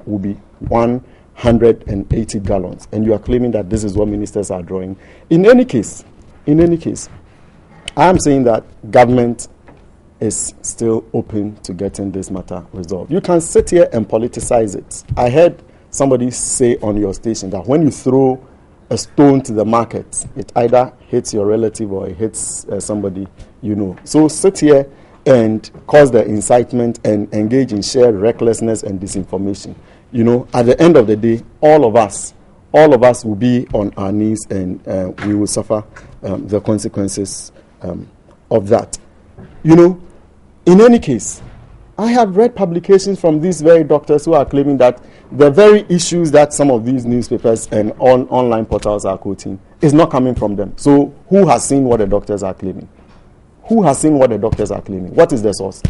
will be 180 gallons, and you are claiming that this is what ministers are drawing. In any case, I am saying that government is still open to getting this matter resolved. You can sit here and politicize it. I heard somebody say on your station that when you throw a stone to the market, it either hits your relative or it hits somebody you know. So sit here and cause the incitement and engage in shared recklessness and disinformation. You know, at the end of the day, all of us will be on our knees, and we will suffer the consequences of that. You know, in any case, I have read publications from these very doctors who are claiming that the very issues that some of these newspapers and online portals are quoting is not coming from them. So who has seen what the doctors are claiming? Who has seen what the doctors are claiming? What is the source?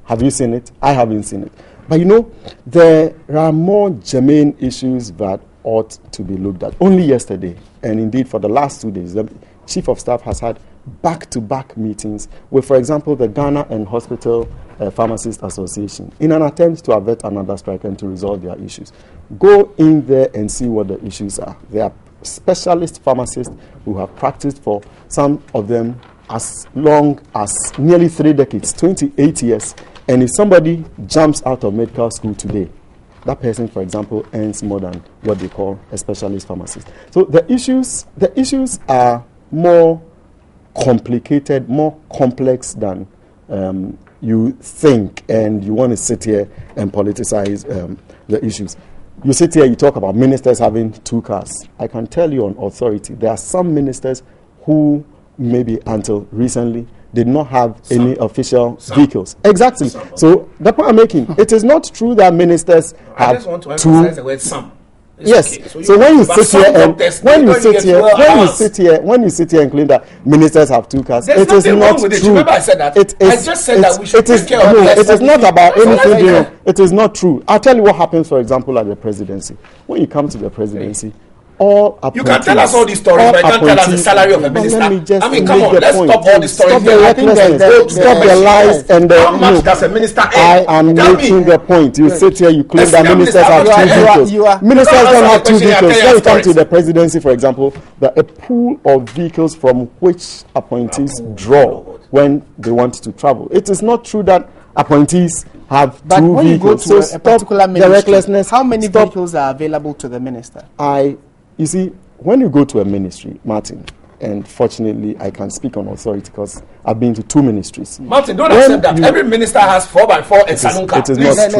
Have you seen it? I haven't seen it. But you know, there are more germane issues that ought to be looked at. Only yesterday, and indeed for the last 2 days, the Chief of Staff has had back-to-back meetings with, for example, the Ghana and Hospital Pharmacists Association in an attempt to avert another strike and to resolve their issues. Go in there and see what the issues are. There are specialist pharmacists who have practiced for some of them as long as nearly 3 decades, 28 years. And if somebody jumps out of medical school today, that person, for example, earns more than what they call a specialist pharmacist. So the issues are more complicated, more complex than you think, and you want to sit here and politicize the issues. You sit here, you talk about ministers having 2 cars. I can tell you on authority, there are some ministers who maybe until recently did not have any official vehicles. Exactly. So the point I'm making, it is not true that ministers have I just want to emphasize the word some. Yes. Okay. So when you sit here and when you sit here and claim that ministers have 2 cars, it is not true. Remember I said that. I just said that we should take care of it is not about anything. It is not true. I'll tell you what happens, for example, at the presidency. When you come to the presidency, all you can tell us all these stories, but you can't tell us the salary of a minister. I mean, come on, let's stop all these stories. Stop the recklessness. Stop the lies and the. How much does a minister earn? I am making the point. You sit here, you claim that ministers have 2 vehicles. Ministers don't have 2 vehicles. When you come to the presidency, for example, a pool of vehicles from which appointees draw when they want to travel. It is not true that appointees have 2 when vehicles. You go to a particular ministry, recklessness. How many vehicles are available to the minister? You see, when you go to a ministry, Martin, and fortunately I can speak on authority because I've been to 2 ministries. Martin, don't accept that. Every minister has 4x4 and saloon car. It is not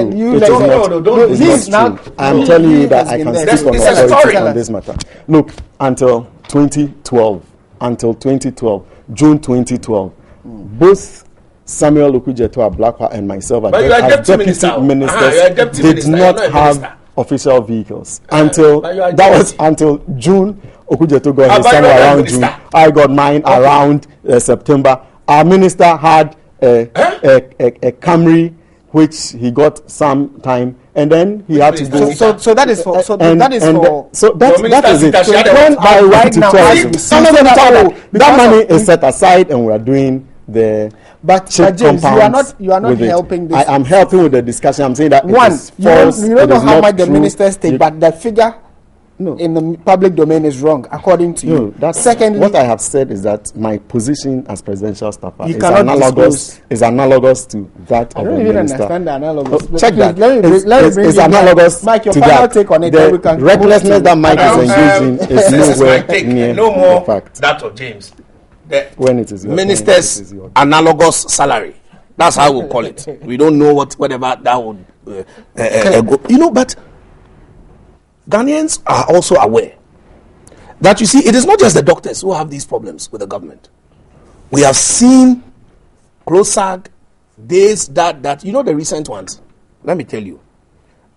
true. I'm telling you that I can speak on authority on this matter. Look, until 2012, June 2012, both Samuel Okudzeto Ablakwa and myself as deputy ministers did not have official vehicles until June. Okudzeto got his somewhere around June. I got mine around September. Our minister had a Camry which he got some time, and then he had to go. So that is for. So that is it. When I went to tourism, that money is set aside, and we are doing the. But James, you are not helping this. I am helping with the discussion. I'm saying that one, you don't know how much the ministers take, but the figure in the public domain is wrong, according to you. Secondly, what I have said is that my position as presidential staffer is analogous to that of the minister. I don't even understand the analogous. Check that. Let me it's analogous Mike, your to final that. take on it. The recklessness that Mike is engaging is nowhere near the fact. That of James. When it is ministers analogous salary, that's how we'll call it. We don't know whatever that would go. But Ghanaians are also aware that, you see, it is not just the doctors who have these problems with the government. We have seen CLOSAG days that the recent ones. Let me tell you,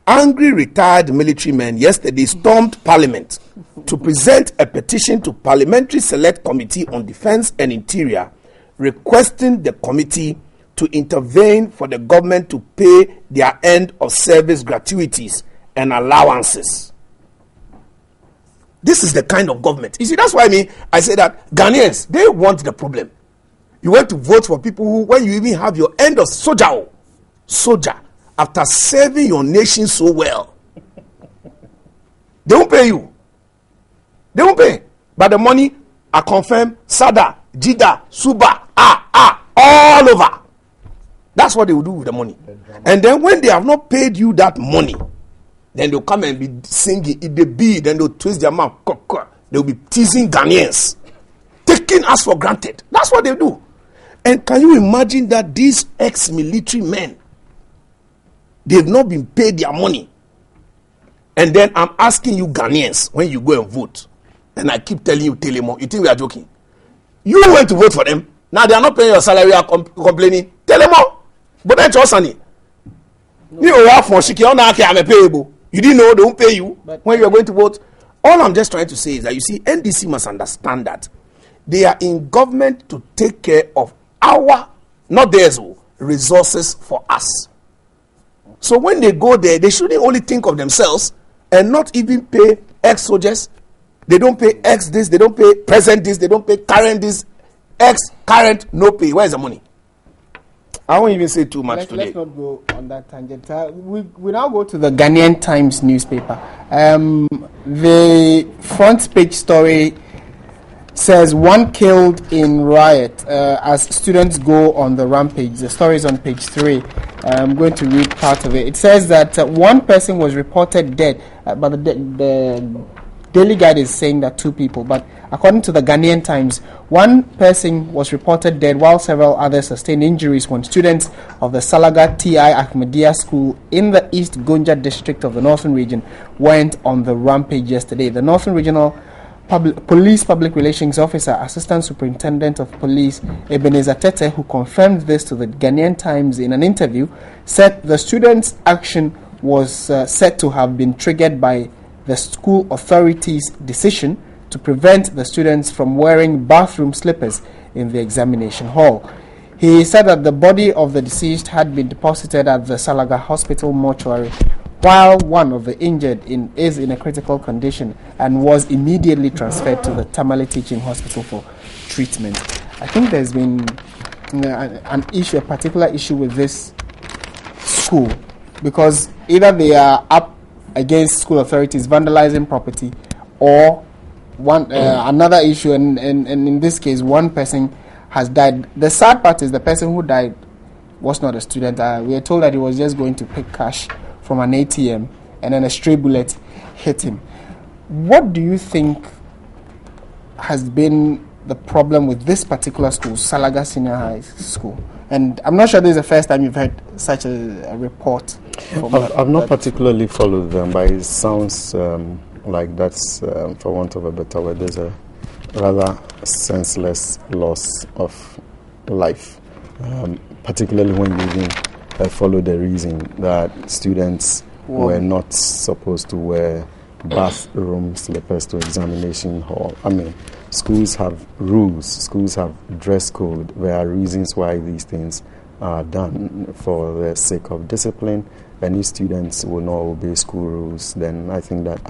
angry retired military men yesterday stormed Parliament to present a petition to Parliamentary Select Committee on Defence and Interior, requesting the committee to intervene for the government to pay their end of service gratuities and allowances. This is the kind of government. You see, that's why I say that Ghanaians, they want the problem. You want to vote for people who, when you even have your end of soldier, after serving your nation so well, They won't pay you. They won't pay. But the money are confirmed, SADA, JIDA, SUBA, all over. That's what they will do with the money. And then when they have not paid you that money, then they'll come and be singing, if they be, then they'll twist their mouth. They'll be teasing Ghanaians, taking us for granted. That's what they do. And can you imagine that these ex-military men, they've not been paid their money? And then I'm asking you Ghanaians, when you go and vote, and I keep telling you, Telemo, you think we are joking? You went to vote for them. Now they are not paying your salary, you are complaining. Telemo, but that's your sonny. You have for payable. You didn't know they won't pay you when you are going to vote. All I'm just trying to say is that, you see, NDC must understand that they are in government to take care of our, not theirs, resources for us. So when they go there, they shouldn't only think of themselves and not even pay ex-soldiers. They don't pay ex this, they don't pay present this, they don't pay current this, ex current no pay. Where's the money? I won't even say too much today. Let's not go on that tangent. We now go to the Ghanaian Times newspaper. The front page story says 1 killed in riot as students go on the rampage. The story is on page 3. I'm going to read part of it. It says that 1 person was reported dead, but the Daily Guide is saying that 2 people. But according to the Ghanaian Times, 1 person was reported dead while several others sustained injuries when students of the Salaga T.I. Ahmadiyya School in the East Gonja district of the Northern Region went on the rampage yesterday. The Northern Regional Police Public Relations Officer, Assistant Superintendent of Police Ebenezer Tete, who confirmed this to the Ghanaian Times in an interview, said the students' action was said to have been triggered by the school authorities' decision to prevent the students from wearing bathroom slippers in the examination hall. He said that the body of the deceased had been deposited at the Salaga Hospital mortuary, while one of the injured is in a critical condition and was immediately transferred to the Tamale Teaching Hospital for treatment. I think there's been a particular issue with this school, because either they are up against school authorities vandalizing property, or another issue, and in this case 1 person has died. The sad part is the person who died was not a student. We are told that he was just going to pick cash from an ATM and then a stray bullet hit him. What do you think has been the problem with this particular school, Salaga Senior High School? And I'm not sure this is the first time you've heard such a report. I've not particularly followed them, but it sounds like that's, for want of a better word, there's a rather senseless loss of life, particularly when you even follow the reason that students were not supposed to wear bathroom slippers to examination hall. I mean, schools have rules, schools have dress code. There are reasons why these things are done for the sake of discipline. And if students will not obey school rules, then I think that,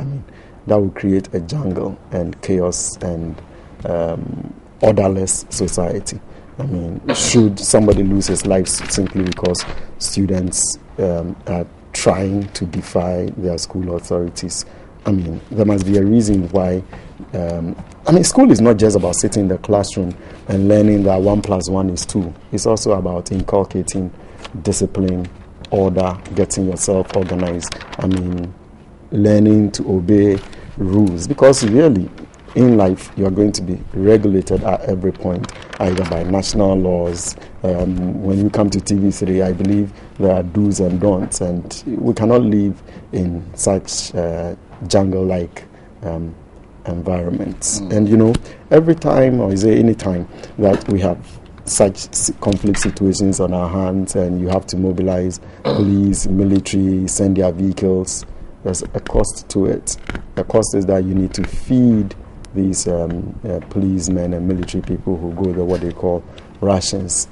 that will create a jungle and chaos and orderless society. Should somebody lose his life simply because students are trying to defy their school authorities? There must be a reason why. School is not just about sitting in the classroom and learning that 1 + 1 is 2. It's also about inculcating discipline, order, getting yourself organized. Learning to obey rules, because really in life you are going to be regulated at every point, either by national laws. When you come to TV3, I believe there are do's and don'ts, and we cannot live in such jungle-like environments. And every time, or is there any time that we have such conflict situations on our hands and you have to mobilize police, military, send their vehicles, there's a cost to it. The cost is that you need to feed these policemen and military people who go to what they call rations.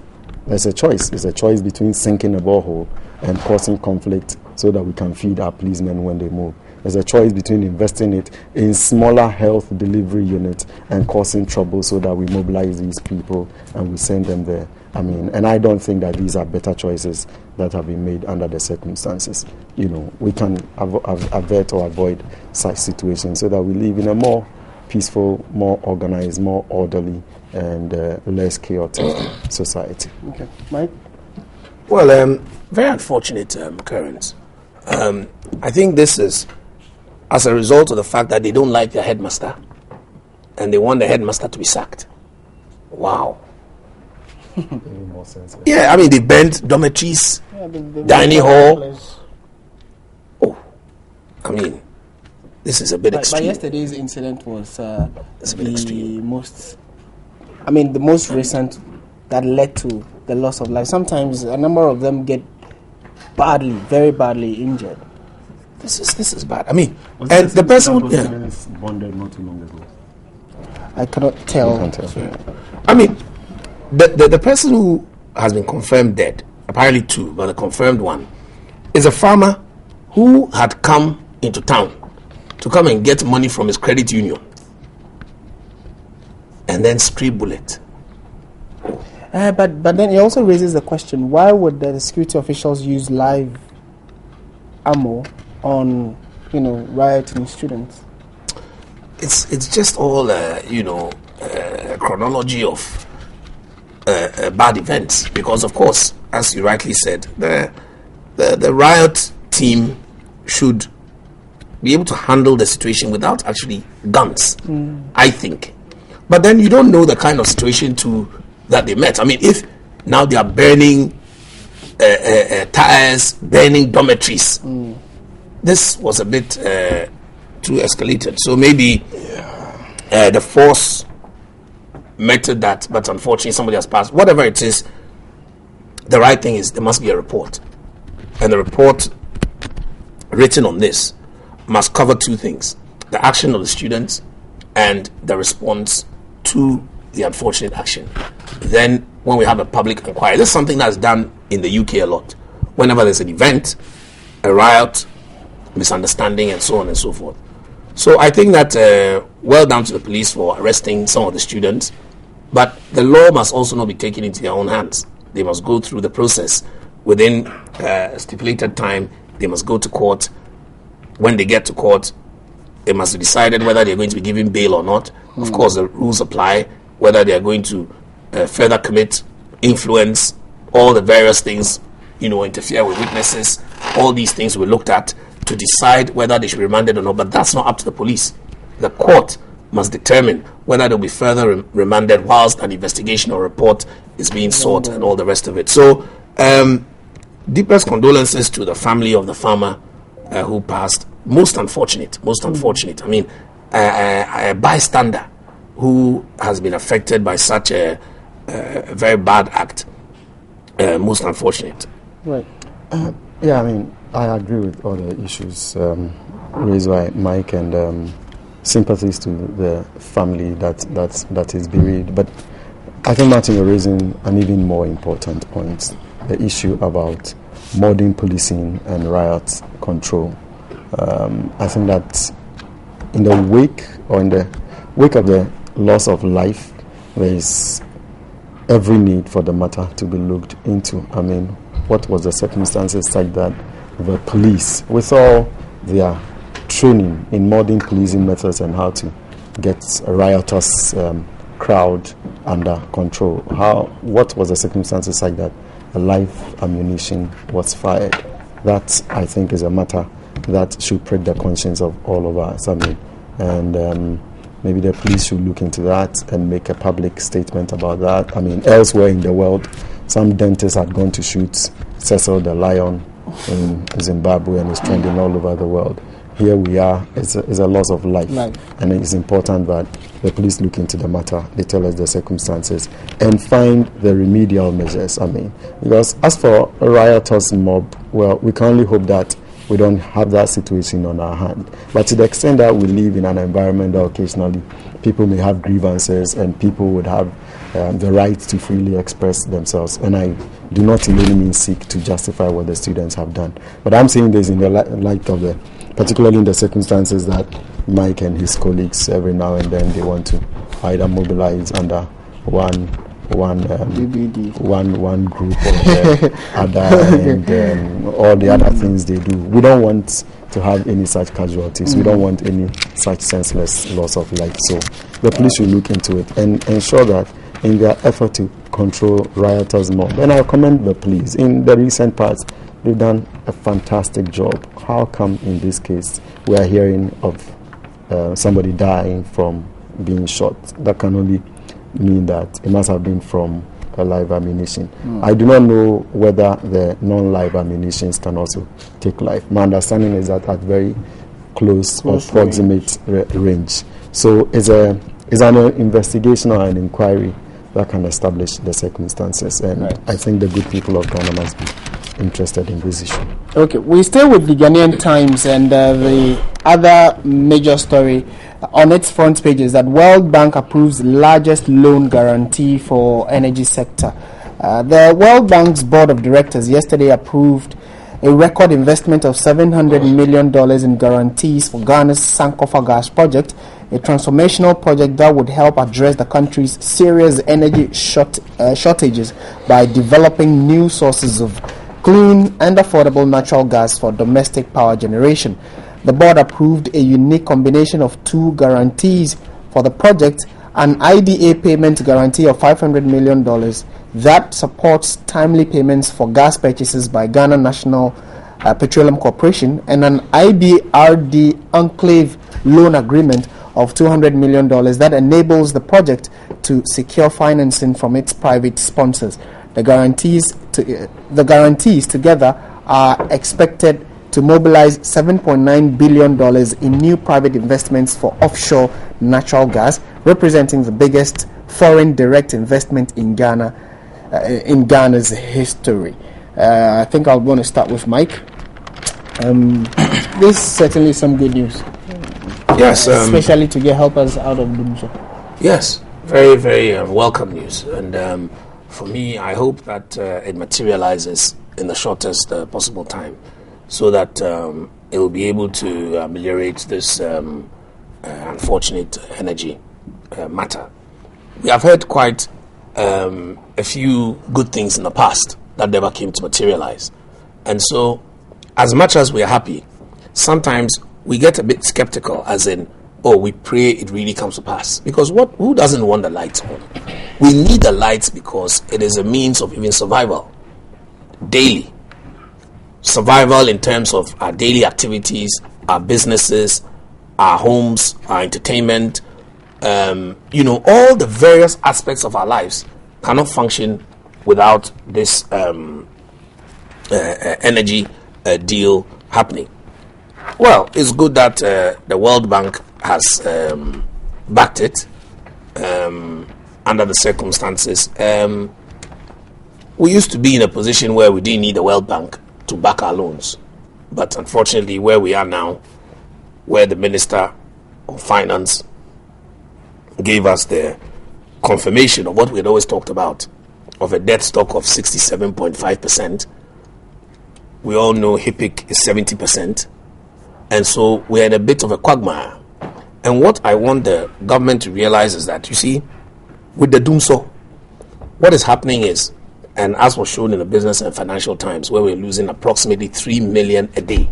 There's a choice. It's a choice between sinking a borehole and causing conflict so that we can feed our policemen when they move. There's a choice between investing it in smaller health delivery units and causing trouble so that we mobilize these people and we send them there. I mean, and I don't think that these are better choices that have been made under the circumstances. You know, we can avert or avoid such situations so that we live in a more peaceful, more organized, more orderly, and less chaotic society. Okay, Mike? Well, very unfortunate occurrence. I think this is as a result of the fact that they don't like their headmaster and they want the headmaster to be sacked. Wow. Yeah, I mean, they burnt dormitories, dining hall. Oh, I mean, this is a bit extreme. But yesterday's incident was It's a bit extreme. the most recent that led to the loss of life. Sometimes a number of them get very badly injured. This is bad. I mean, and the person bonded not too long ago. I cannot tell. You can't tell. I mean, the person who has been confirmed dead, apparently two, but the confirmed one, is a farmer who had come into town to come and get money from his credit union. And then stray bullet. But then it also raises the question, why would the security officials use live ammo on, rioting students? It's just all, chronology of bad events. Because, of course, as you rightly said, the riot team should be able to handle the situation without actually guns, I think. But then you don't know the kind of situation that they met. I mean, if now they are burning tires, burning dormitories, this was a bit too escalated. So maybe the force method that, but unfortunately somebody has passed. Whatever it is, the right thing is there must be a report. And the report written on this must cover two things: the action of the students and the response to the unfortunate action. Then when we have a public inquiry, this is something that's done in the UK a lot. Whenever there's an event, a riot, misunderstanding, and so on and so forth. So I think that well done to the police for arresting some of the students, but the law must also not be taken into their own hands. They must go through the process within stipulated time. They must go to court. When they get to court, it must be decided whether they're going to be given bail or not. Of course, the rules apply, whether they are going to further commit, influence, all the various things, interfere with witnesses. All these things were looked at to decide whether they should be remanded or not. But that's not up to the police. The court must determine whether they'll be further remanded whilst an investigation or report is being sought and all the rest of it. So, deepest condolences to the family of the farmer who passed. Most unfortunate. I mean, a bystander who has been affected by such a very bad act. Most unfortunate. Right. Yeah, I mean, I agree with all the issues raised by Mike, and sympathies to the family that is bereaved. But I think, Martin, you're raising an even more important point: the issue about modern policing and riot control. I think that in the wake of the loss of life, there is every need for the matter to be looked into. I mean, what was the circumstances like that the police, with all their training in modern policing methods and how to get a riotous crowd under control, what was the circumstances like that a live ammunition was fired? That, I think, is a matter that should prick the conscience of all of us. I mean, and maybe the police should look into that and make a public statement about that. I mean, elsewhere in the world, some dentists had gone to shoot Cecil the lion in Zimbabwe, and it's trending all over the world. Here we are, it's a loss of life. And it's important that the police look into the matter, they tell us the circumstances, and find the remedial measures. I mean, because as for a riotous mob, well, we can only hope that we don't have that situation on our hand. But to the extent that we live in an environment that occasionally people may have grievances and people would have the right to freely express themselves. And I do not in any means seek to justify what the students have done. But I'm saying this in the light of particularly in the circumstances that Mike and his colleagues every now and then they want to either mobilize under one BBD. one group or the other, and all the other things they do. We don't want to have any such casualties. We don't want any such senseless loss of life. So the police should look into it and ensure that in their effort to control rioters more. And I commend the police. In the recent past, they've done a fantastic job. How come in this case we are hearing of somebody dying from being shot? That can only mean that it must have been from a live ammunition. I do not know whether the non-live ammunitions can also take life. My understanding is that at very close or proximate range. So it's an investigation or an inquiry that can establish the circumstances. And I think the good people of Ghana must be interested in this issue. Okay, we stay with the Ghanaian Times, and the other major story on its front page is that World Bank approves largest loan guarantee for energy sector. The World Bank's board of directors yesterday approved a record investment of $700 million in guarantees for Ghana's Sankofa gas project, a transformational project that would help address the country's serious energy shortages by developing new sources of clean and affordable natural gas for domestic power generation. The board approved a unique combination of two guarantees for the project, an IDA payment guarantee of $500 million that supports timely payments for gas purchases by Ghana National Petroleum Corporation, and an IBRD enclave loan agreement of $200 million that enables the project to secure financing from its private sponsors. The guarantees together are expected to mobilize $7.9 billion in new private investments for offshore natural gas, representing the biggest foreign direct investment in Ghana, in Ghana's history. I think I'll want to start with Mike. This is certainly some good news. Yes, especially to get helpers out of Dumso. Yes, very, very welcome news. And for me, I hope that it materializes in the shortest possible time, so that it will be able to ameliorate this unfortunate energy matter. We have heard quite a few good things in the past that never came to materialize. And so, as much as we are happy, sometimes we get a bit skeptical, as in, oh, we pray it really comes to pass. Because who doesn't want the lights on? We need the lights because it is a means of even survival. Daily. Survival in terms of our daily activities, our businesses, our homes, our entertainment, all the various aspects of our lives cannot function without this energy deal happening. Well, it's good that the World Bank has backed it under the circumstances. We used to be in a position where we didn't need the World Bank to back our loans. But unfortunately, where we are now, where the Minister of Finance gave us the confirmation of what we had always talked about, of a debt stock of 67.5%. We all know HIPIC is 70%. And so we're in a bit of a quagmire. And what I want the government to realize is that, you see, with the Dumso, what is happening is, and as was shown in the Business and Financial Times, where we're losing approximately 3 million a day,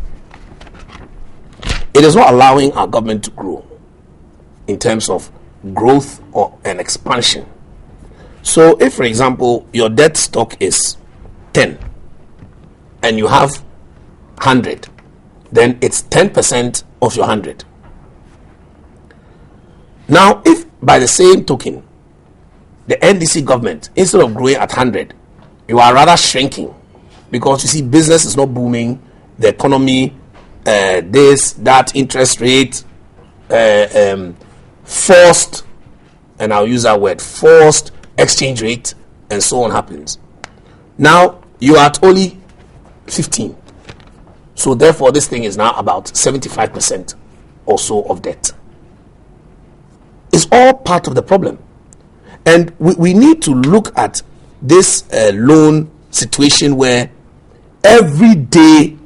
it is not allowing our government to grow in terms of growth or an expansion. So if, for example, your debt stock is 10 and you have 100, then it's 10% of your 100. Now, if by the same token, the NDC government, instead of growing at 100, you are rather shrinking, because you see business is not booming, the economy, this, that, interest rate, forced, and I'll use that word, forced exchange rate, and so on happens. Now, you are at only 15. So therefore, this thing is now about 75% or so of debt. It's all part of the problem. And we need to look at this loan situation where every day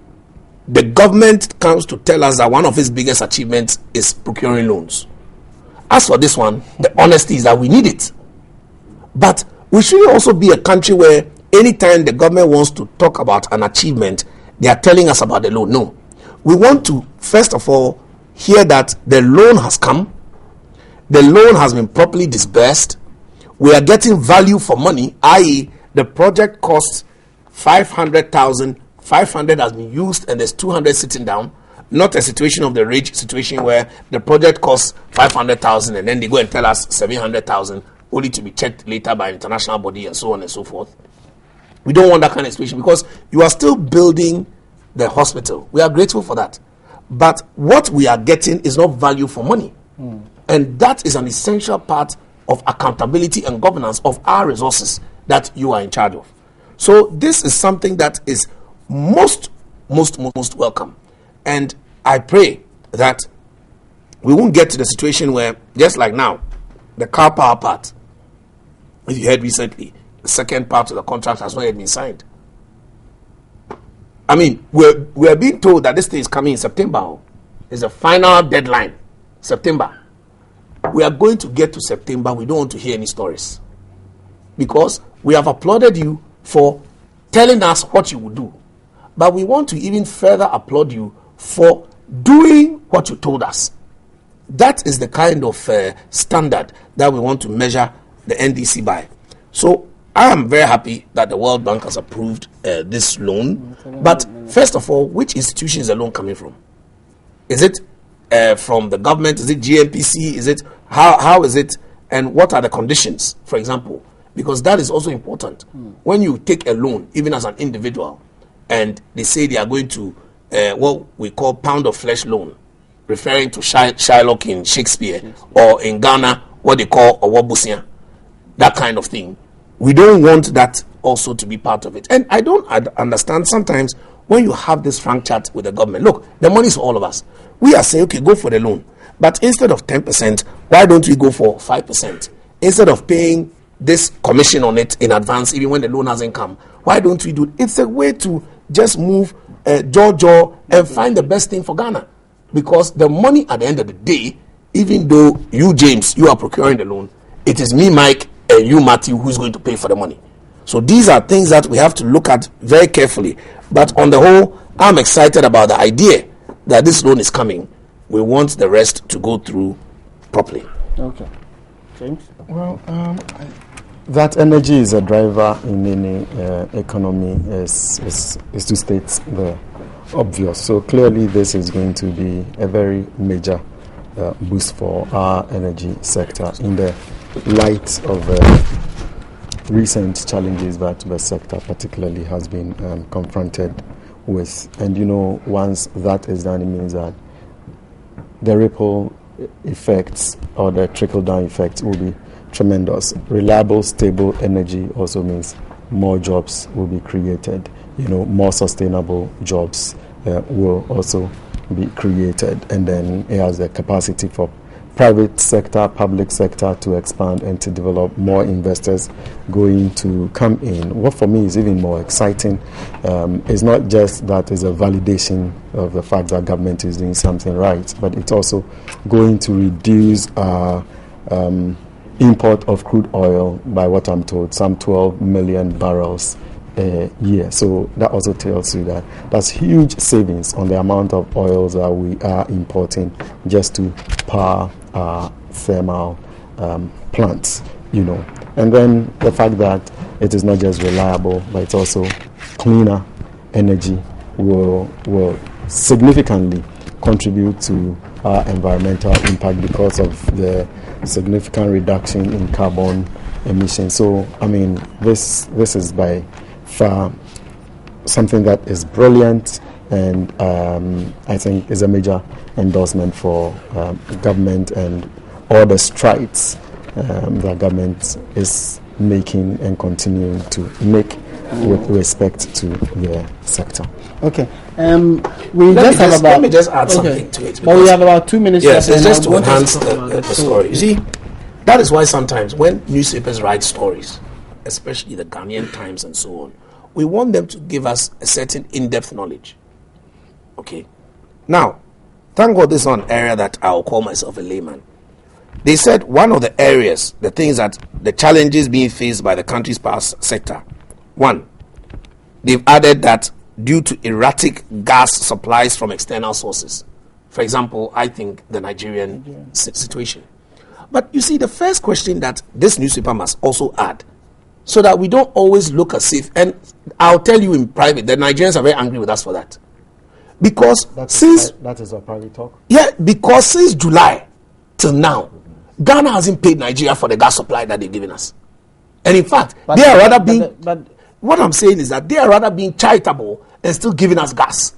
the government comes to tell us that one of its biggest achievements is procuring loans. As for this one, the honesty is that we need it. But we should also be a country where anytime the government wants to talk about an achievement, they are telling us about the loan. No. We want to, first of all, hear that the loan has come, the loan has been properly disbursed, we are getting value for money, i.e., the project costs 500,000, 500 has been used, and there's 200 sitting down. Not a situation of the rich situation where the project costs 500,000 and then they go and tell us 700,000 only to be checked later by international body and so on and so forth. We don't want that kind of situation because you are still building the hospital. We are grateful for that. But what we are getting is not value for money. And that is an essential part of accountability and governance of our resources that you are in charge of. So this is something that is most welcome. And I pray that we won't get to the situation where, just like now, the car power part, if you heard recently, the second part of the contract has not yet been signed. I mean, we're being told that this thing is coming in September. It's a final deadline, September. We are going to get to September. We don't want to hear any stories. Because we have applauded you for telling us what you would do. But we want to even further applaud you for doing what you told us. That is the kind of standard that we want to measure the NDC by. So I am very happy that the World Bank has approved this loan. But first of all, which institution is the loan coming from? Is it from the government? Is it GNPC? Is it how is it? And what are the conditions, for example? Because that is also important. When you take a loan, even as an individual, and they say they are going to what we call pound of flesh loan, referring to Shylock in Shakespeare, or in Ghana, what they call Owabusia, that kind of thing. We don't want that also to be part of it. And I don't understand sometimes when you have this frank chat with the government. Look, the money is for all of us. We are saying, okay, go for the loan. But instead of 10%, why don't we go for 5%? Instead of paying this commission on it in advance, even when the loan hasn't come, why don't we do it? It's a way to just move jaw and find the best thing for Ghana. Because the money at the end of the day, even though you, James, you are procuring the loan, it is me, Mike, and you, Matthew, who's going to pay for the money. So these are things that we have to look at very carefully. But on the whole, I'm excited about the idea that this loan is coming. We want the rest to go through properly. Okay. James? Well, that energy is a driver in any economy is to state the obvious. So clearly this is going to be a very major boost for our energy sector in the light of recent challenges that the sector particularly has been confronted with. And you know, once that is done, it means that the ripple effects or the trickle-down effects will be tremendous. Reliable, stable energy also means more jobs will be created. You know, more sustainable jobs will also be created. And then it has the capacity for private sector, public sector to expand and to develop, more investors going to come in. What for me is even more exciting is not just that is a validation of the fact that government is doing something right, but it's also going to reduce our import of crude oil by what I'm told, some 12 million barrels a year. So that also tells you that that's huge savings on the amount of oils that we are importing just to power our thermal plants, you know. And then the fact that it is not just reliable, but it's also cleaner energy will significantly contribute to our environmental impact because of the significant reduction in carbon emissions. So, I mean, this is by far something that is brilliant, and I think is a major endorsement for government and all the strides that government is making and continuing to make with respect to the sector. Okay. Let me just add something to it. But we have about 2 minutes. Yes, it's just to enhance the story. You see, that is why sometimes when newspapers write stories, especially the Ghanaian Times and so on, we want them to give us a certain in-depth knowledge. Okay. Now, thank God this is an area that I'll call myself a layman. They said one of the areas, the things that the challenges being faced by the country's power sector. One, they've added that due to erratic gas supplies from external sources. For example, I think the Nigerian situation. But you see, the first question that this newspaper must also add, so that we don't always look as if, and I'll tell you in private, the Nigerians are very angry with us for that. Because that is a private talk. Yeah, because since July till now, Ghana hasn't paid Nigeria for the gas supply that they've given us. And in fact, they are rather being, what I'm saying is that they are rather being charitable and still giving us gas.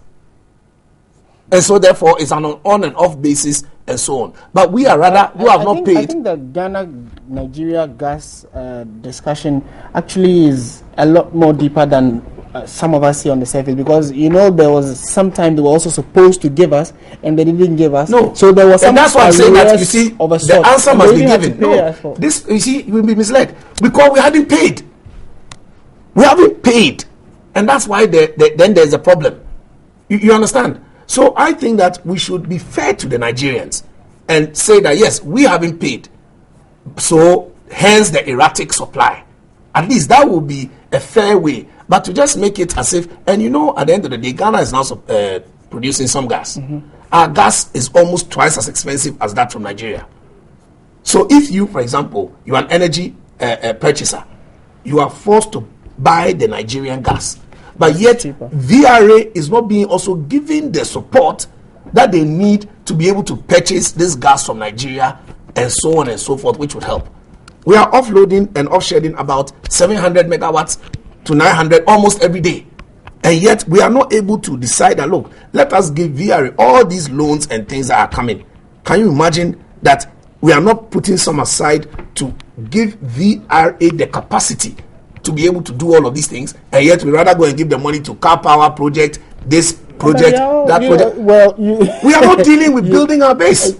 And so therefore, it's an on and off basis and so on. But we are rather, who have not paid. I think the Ghana-Nigeria gas discussion actually is a lot more deeper than some of us see on the surface, because there was some time they were also supposed to give us and they didn't give us. No, so there was some. And that's why I'm saying that, you see, the answer must be given. No, this, you see, you will be misled because we hadn't paid. We haven't paid, and that's why then there's a problem. You understand? So I think that we should be fair to the Nigerians and say that yes, we haven't paid, so hence the erratic supply. At least that would be a fair way. But to just make it as if, and at the end of the day, Ghana is now producing some gas. Our gas is almost twice as expensive as that from Nigeria. So if you, for example, you are an energy purchaser, you are forced to buy the Nigerian gas. But yet, VRA is not being also given the support that they need to be able to purchase this gas from Nigeria and so on and so forth, which would help. We are offloading and offshedding about 700 megawatts to 900 almost every day. And yet, we are not able to decide that, look, let us give VRA all these loans and things that are coming. Can you imagine that we are not putting some aside to give VRA the capacity to be able to do all of these things, and yet we rather go and give the money to car power project, this project, that project. We are not dealing with building our base.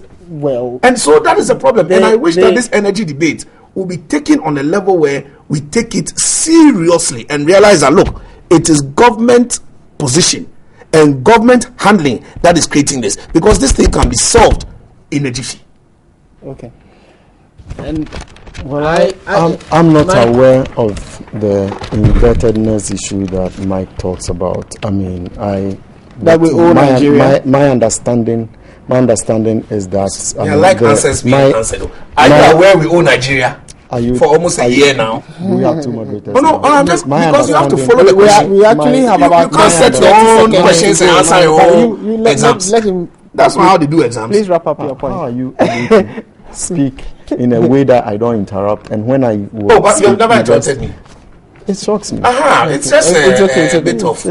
And so that is the problem. And I wish that this energy debate will be taken on a level where we take it seriously and realize that, look, it is government position and government handling that is creating this, because this thing can be solved in a jiffy. Okay. And I'm not aware of the indebtedness issue that Mike talks about. I mean, that we owe Nigeria. My understanding is that answers being answered. Are you aware we owe Nigeria for almost a year now? We have two moderators. I'm just because you have to follow the question. We actually have about. You can't set your own questions and answer your own exams. Let him. That's not how they do exams. Please wrap up your point. How are you able to speak in a way that I don't interrupt? And when I but you've never interrupted me. It shocks me. It's just a bit of,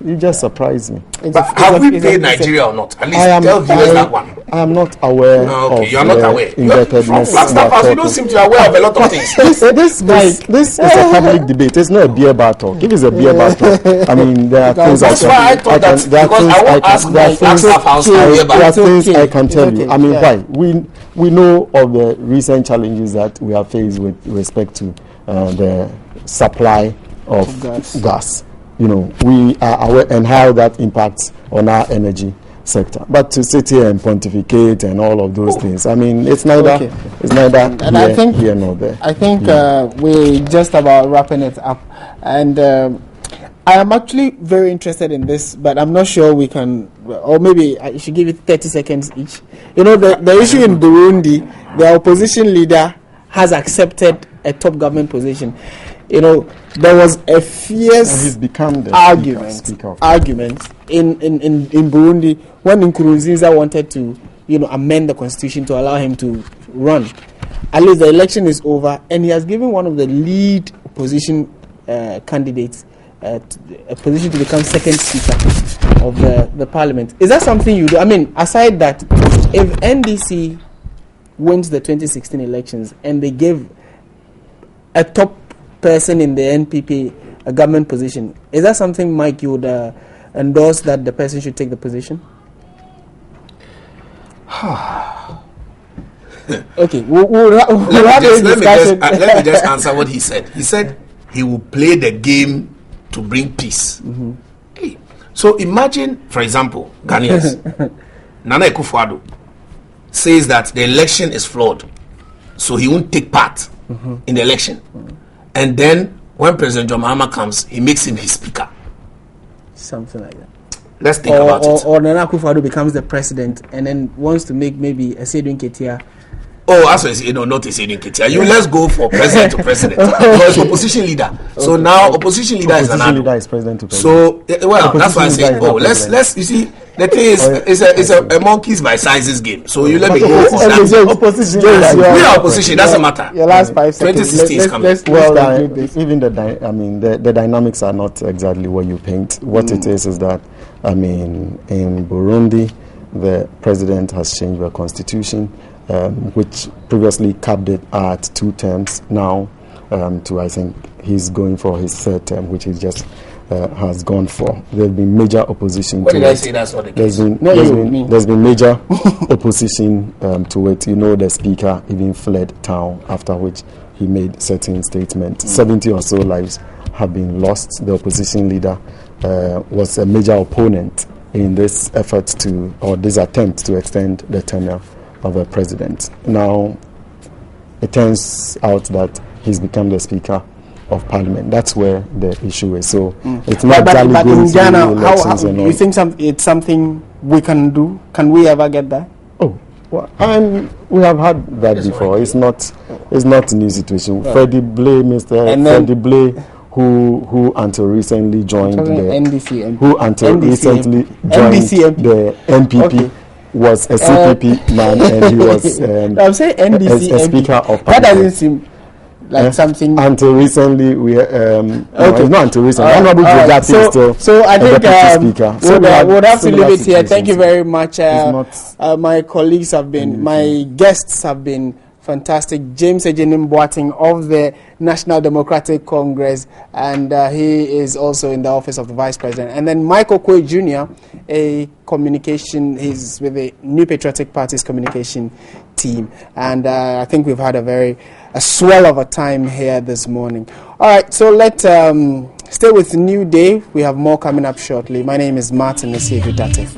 you just surprised me. But have we paid Nigeria or not? At least tell viewers that one. I am not aware of you're not aware. Indebtedness. From Flagstaff, you don't seem to be aware of a lot of things. This is a public debate. It's not a beer bar talk. If it's a beer bar talk, I mean, there are things That's why I thought that, because I won't ask my Flagstaff house to beer bar. There are things I can tell you. I mean, why? We know of the recent challenges that we are faced with respect to the supply of gas. We are aware and how that impacts on our energy sector. But to sit here and pontificate and all of those things, I mean, it's neither here nor there. I think we're just about wrapping it up, and I am actually very interested in this, but I'm not sure we can, or maybe I should give it 30 seconds each. The issue in Burundi, the opposition leader has accepted a top government position. There was a fierce argument in Burundi when Nkurunziza wanted to, amend the constitution to allow him to run. At least the election is over, and he has given one of the lead opposition candidates a position to become second speaker of the parliament. Is that something you do? I mean, aside that, if NDC wins the 2016 elections and they give a top person in the NPP a government position, is that something, Mike, you would endorse that the person should take the position? Okay, let me just answer what he said. He said he will play the game to bring peace. Okay. So imagine, for example, Ghanaians, Nana Akufo-Addo says that the election is flawed so he won't take part in the election. And then when President John Mahama comes, he makes him his speaker. Something like that. Let's think about it. Or Nana Akufo-Addo becomes the president and then wants to make maybe a Seydou Nketia. Oh, that's what not a Seydou Nketia. Let's go for president to president. Because opposition leader. So now opposition leader is another. Leader is president to president. So that's why I say, let's you see, the thing is, it's a monkeys by sizes game. So you let me go for that. Opposition. We are opposition. Doesn't matter. Your last 5 seconds. 2016 is coming. Even the dynamics are not exactly what you paint. What it is that, in Burundi, the president has changed the constitution, which previously capped it at 2 terms. Now, I think he's going for his 3rd term, which he just has gone for. There's been major opposition to it. I say that's not the case? There's been major opposition to it. The speaker even fled town, after which he made certain statements. 70 or so lives have been lost. The opposition leader was a major opponent in this effort this attempt to extend the tenure of a president. Now, it turns out that he's become the Speaker of Parliament. That's where the issue is. So it's not but going in to Ghana, be elections. do you think it's something we can do? Can we ever get that? Oh, well, we have had that before. It's not a new situation. Freddie Blay, Freddie Blay, who until recently joined the NDC, the NPP. Okay. Was a CPP man, and he was I'm saying NDC a Speaker of Parliament. That doesn't seem like something. Until recently, it's not until recently. Honorable Jojati is still so I think Speaker. we'll have to leave it here. Thank you very much. My colleagues have been, my guests have been fantastic. James Ejenim Boateng of the National Democratic Congress, and he is also in the office of the Vice President. And then Michael Kwe Jr., he's with the New Patriotic Party's communication team. And I think we've had a swell of a time here this morning. All right, so let's stay with NewDay. We have more coming up shortly. My name is Martin Esiegudate.